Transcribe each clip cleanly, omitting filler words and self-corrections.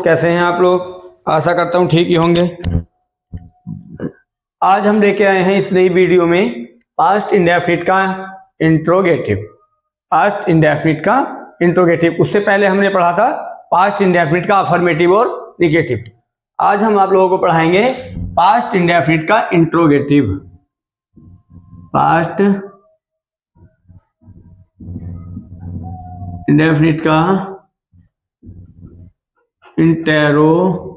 कैसे हैं आप लोग? आशा करता हूं ठीक ही होंगे। आज हम लेके आए हैं इस नई वीडियो में पास्ट इंडेफिनिट का इंट्रोगेटिव। पास्ट इंडेफिनिट का इंट्रोगेटिव, उससे पहले हमने पढ़ा था पास्ट इंडेफिनिट का अफर्मेटिव और निगेटिव। आज हम आप लोगों को पढ़ाएंगे पास्ट इंडेफिनिट का इंट्रोगेटिव। पास्ट इंडेफिनिट का इंटेरोगेटिव।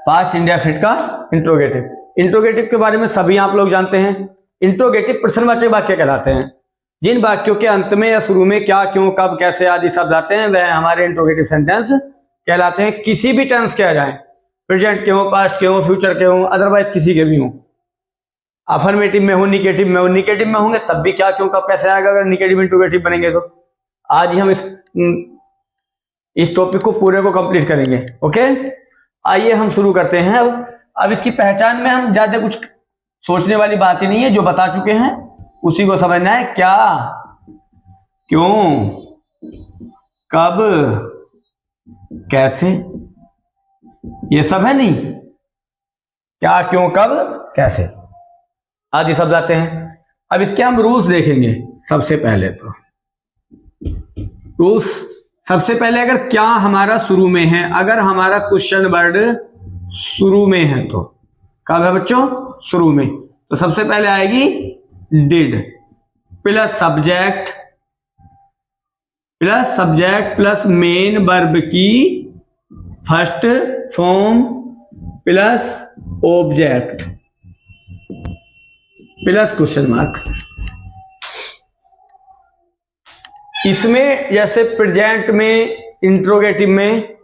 पास्ट इंडेफिनिट का इंट्रोगेटिव। इंट्रोगेटिव के बारे में सभी आप लोग जानते हैं। इंट्रोगेटिव प्रश्नवाचक वाक्य कहलाते हैं। जिन वाक्यों के अंत में या शुरू में क्या, क्यों, कब, कैसे आदि शब्द आते हैं वह हमारे इंट्रोगेटिव सेंटेंस कहलाते हैं। किसी भी टेंस के आ जाएं, प्रेजेंट के हो, पास्ट के हो, फ्यूचर के हो, अदरवाइज किसी के भी हो। अफर्मेटिव में हो, निगेटिव में हो, निगेटिव में होंगे तब भी क्या, क्यों, कब, कैसे आएगा अगर निगेटिव इंट्रोगेटिव बनेंगे तो। आज ही हम इस टॉपिक को पूरे को कंप्लीट करेंगे। ओके, आइए हम शुरू करते हैं। अब इसकी पहचान में हम ज्यादा कुछ सोचने वाली बात ही नहीं है, जो बता चुके हैं उसी को समझना है। क्या, क्यों, कब, कैसे, ये सब है नहीं। क्या, क्यों, कब, कैसे आदि शब्द आते हैं। अब इसके हम रूल्स देखेंगे। सबसे पहले तो रूल्स, सबसे पहले अगर क्या हमारा शुरू में है, अगर हमारा क्वेश्चन वर्ड शुरू में है तो कब है बच्चों? शुरू में। तो सबसे पहले आएगी did plus subject plus main verb की first form plus object plus question mark. इसमें जैसे प्रेजेंट में इंट्रोगेटिव में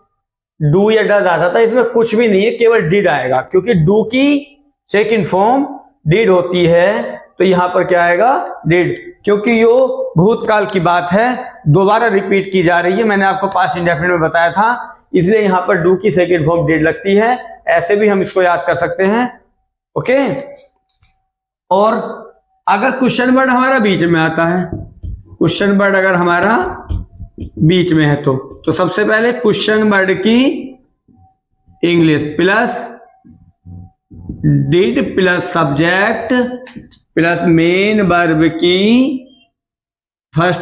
डू या डज आता था, इसमें कुछ भी नहीं है, केवल डिड आएगा, क्योंकि डू की सेकंड फॉर्म डिड होती है। तो यहां पर क्या आएगा? डिड, क्योंकि यो भूतकाल की बात है, दोबारा रिपीट की जा रही है। मैंने आपको पास्ट इंडेफिनिट में बताया था, इसलिए यहां पर डू की सेकंड फॉर्म डिड लगती है। ऐसे भी हम इसको याद कर सकते हैं। ओके, और अगर क्वेश्चन वर्ड हमारा बीच में आता है, क्वेश्चन वर्ड अगर हमारा बीच में है तो सबसे पहले क्वेश्चन वर्ड की English plus did plus subject plus main verb की first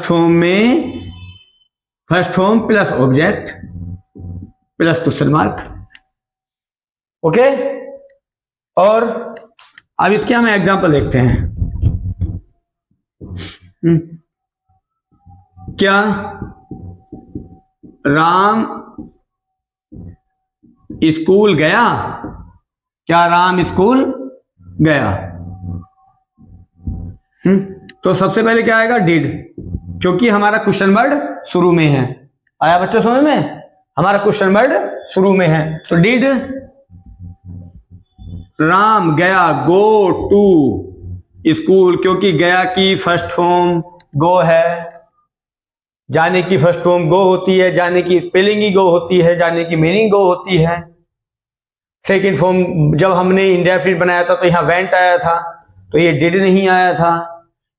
form plus object plus question mark. Okay, और अब इसके हम एग्जांपल देखते हैं। क्या राम स्कूल गया? क्या राम स्कूल गया? तो सबसे पहले क्या आएगा? डिड, क्योंकि हमारा क्वेश्चन वर्ड शुरू में है। आया बच्चों समझ में? हमारा क्वेश्चन वर्ड शुरू में है तो डिड। राम गया, गो टू स्कूल, क्योंकि गया की फर्स्ट फॉर्म गो है, जाने की फर्स्ट फॉर्म गो होती है, जाने की स्पेलिंग ही गो होती है, जाने की मीनिंग गो होती है। सेकंड फॉर्म जब हमने इंडेफिनिट बनाया था तो यहां वेंट आया था, तो ये डिड नहीं आया था,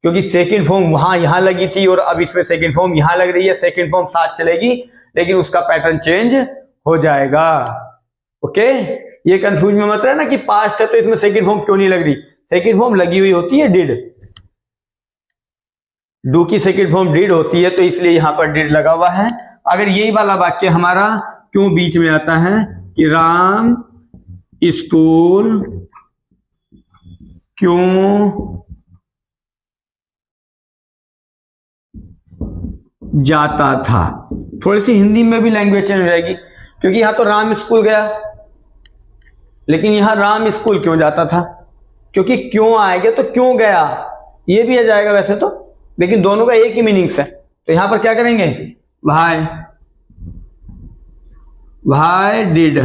क्योंकि सेकंड फॉर्म वहां यहां लगी थी और अब इसमें सेकंड फॉर्म यहां लग रही है। सेकंड फॉर्म साथ चलेगी लेकिन उसका पैटर्न चेंज हो जाएगा। ओके, ये कंफ्यूज में मत रहना कि पास्ट है तो इसमें सेकंड फॉर्म क्यों नहीं लग रही। सेकंड फॉर्म लगी हुई होती है डिड, डू की सेकंड फॉर्म डिड होती है, तो इसलिए यहां पर डिड लगा हुआ है। अगर यही वाला वाक्य हमारा क्यों बीच में आता है कि राम स्कूल क्यों जाता था, थोड़ी सी हिंदी में भी लैंग्वेज चेंज हो जाएगी, क्योंकि यहां तो राम स्कूल गया लेकिन यहां राम स्कूल क्यों जाता था, क्योंकि क्यों आएगा तो क्यों गया ये भी आ जाएगा वैसे तो, लेकिन दोनों का एक ही मीनिंग्स है। तो यहां पर क्या करेंगे? भाई did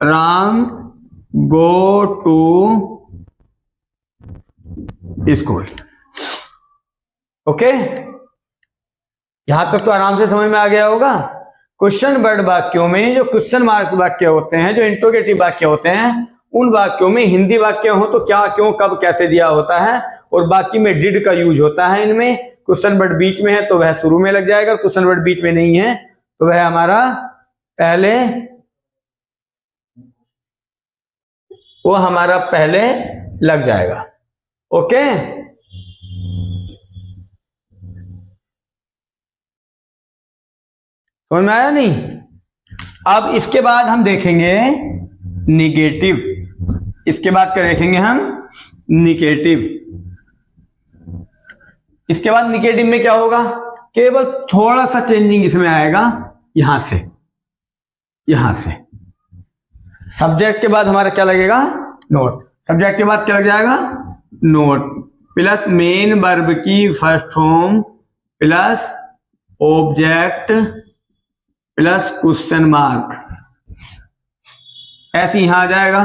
Ram go to school. Okay, यहां तक तो आराम से समझ में आ गया होगा। क्वेश्चन वर्ड वाक्यों में जो क्वेश्चन मार्क वाक्य होते हैं, जो इंट्रोगेटिव वाक्य होते हैं, उन वाक्यों में हिंदी वाक्य हो तो क्या, क्यों, कब, कैसे दिया होता है, और बाकी में डिड का यूज होता है इनमें। क्वेश्चन वर्ड बीच में है तो वह शुरू में लग जाएगा, क्वेश्चन वर्ड बीच में नहीं है तो वह हमारा पहले, वो हमारा पहले लग जाएगा। ओके, समझ में आया नहीं? अब इसके बाद हम देखेंगे निगेटिव, इसके बाद क्या देखेंगे हम? निगेटिव। इसके बाद निगेटिव में क्या होगा? केवल थोड़ा सा चेंजिंग इसमें आएगा, यहां से, यहां से सब्जेक्ट के बाद हमारा क्या लगेगा? नोट। सब्जेक्ट के बाद क्या लग जाएगा? नोट प्लस मेन वर्ब की first form plus object plus question mark, ऐसे यहां आ जाएगा।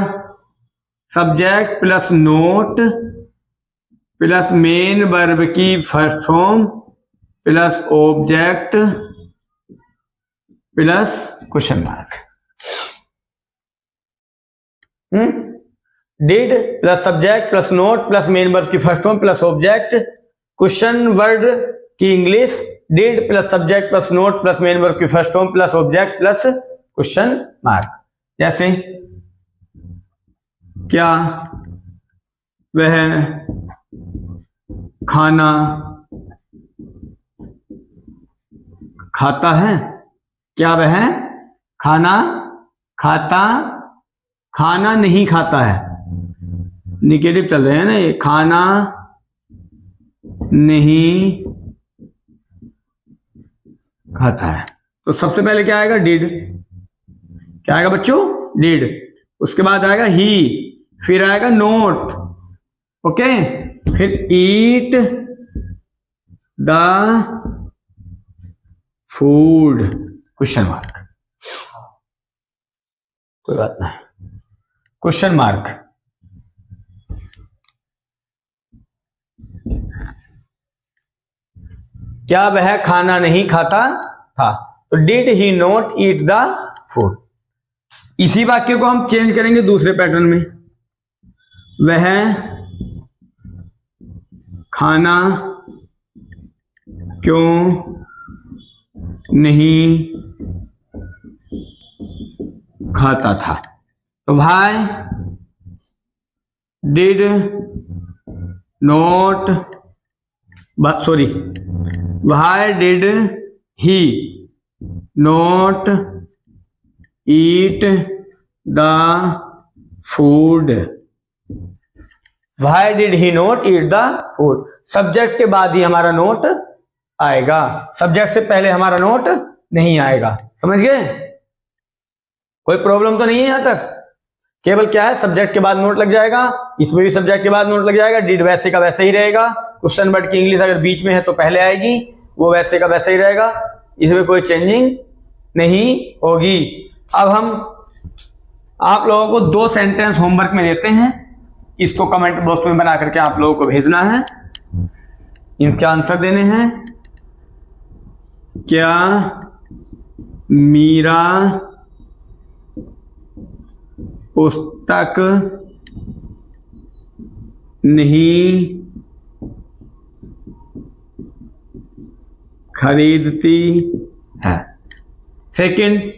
Subject plus not plus main verb की first form plus object plus question mark. Did plus subject plus not plus main verb की first form plus object, question word की English did plus subject plus not plus main verb की first form plus object plus question mark. जैसे क्या वह खाना खाता है? क्या वह खाना खाता, खाना नहीं खाता है, निगेटिव चल रहे हैं ना ये, खाना नहीं खाता है। तो सबसे पहले क्या आएगा? डिड। क्या आएगा बच्चों? डिड। उसके बाद आएगा ही, फिर आएगा नोट, ओके, फिर eat the food, question mark, कोई बात नहीं, क्वेश्चन मार्क। क्या वह खाना नहीं खाता था? तो did he not eat the food. इसी वाक्य को हम चेंज करेंगे दूसरे पैटर्न में। वह खाना क्यों नहीं खाता था? तो why did not, sorry, why did he not eat the food? Why did he not eat the food. Subject के बाद ही हमारा नोट आएगा, सब्जेक्ट से पहले हमारा नोट नहीं आएगा। समझ गए? कोई प्रॉब्लम तो नहीं है यहां तक? केवल क्या है, सब्जेक्ट के बाद नोट लग जाएगा, इसमें भी सब्जेक्ट के बाद नोट लग जाएगा। डिड वैसे का वैसे ही रहेगा, क्वेश्चन वर्ड की इंग्लिश अगर बीच में है तो पहले आएगी, वो वैसे का वैसे ही रहेगा, इसमें कोई चेंजिंग नहीं होगी। अब हम आप लोगों को 2 सेंटेंस होमवर्क में देते हैं, इसको कमेंट बॉक्स में बना करके आप लोगों को भेजना है, इनके आंसर देने हैं। क्या मीरा पुस्तक नहीं खरीदती है? सेकंड,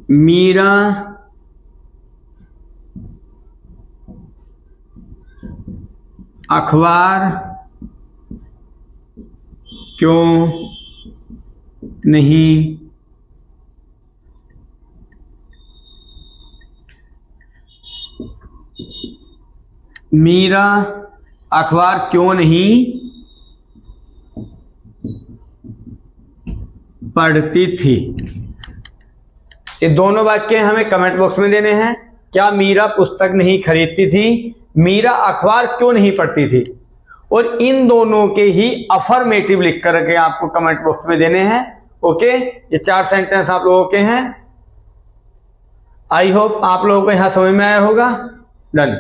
मीरा अखबार क्यों नहीं मीरा अखबार क्यों नहीं पढ़ती थी? ये दोनों वाक्य हमें कमेंट बॉक्स में देने हैं। क्या मीरा पुस्तक नहीं खरीदती थी? मीरा अखबार क्यों नहीं पढ़ती थी? और इन दोनों के ही अफर्मेटिव लिख करके आपको कमेंट बॉक्स में देने हैं। ओके, ये 4 सेंटेंस आप लोगों के हैं। आई होप आप लोगों को यहां समझ में आया होगा। डन।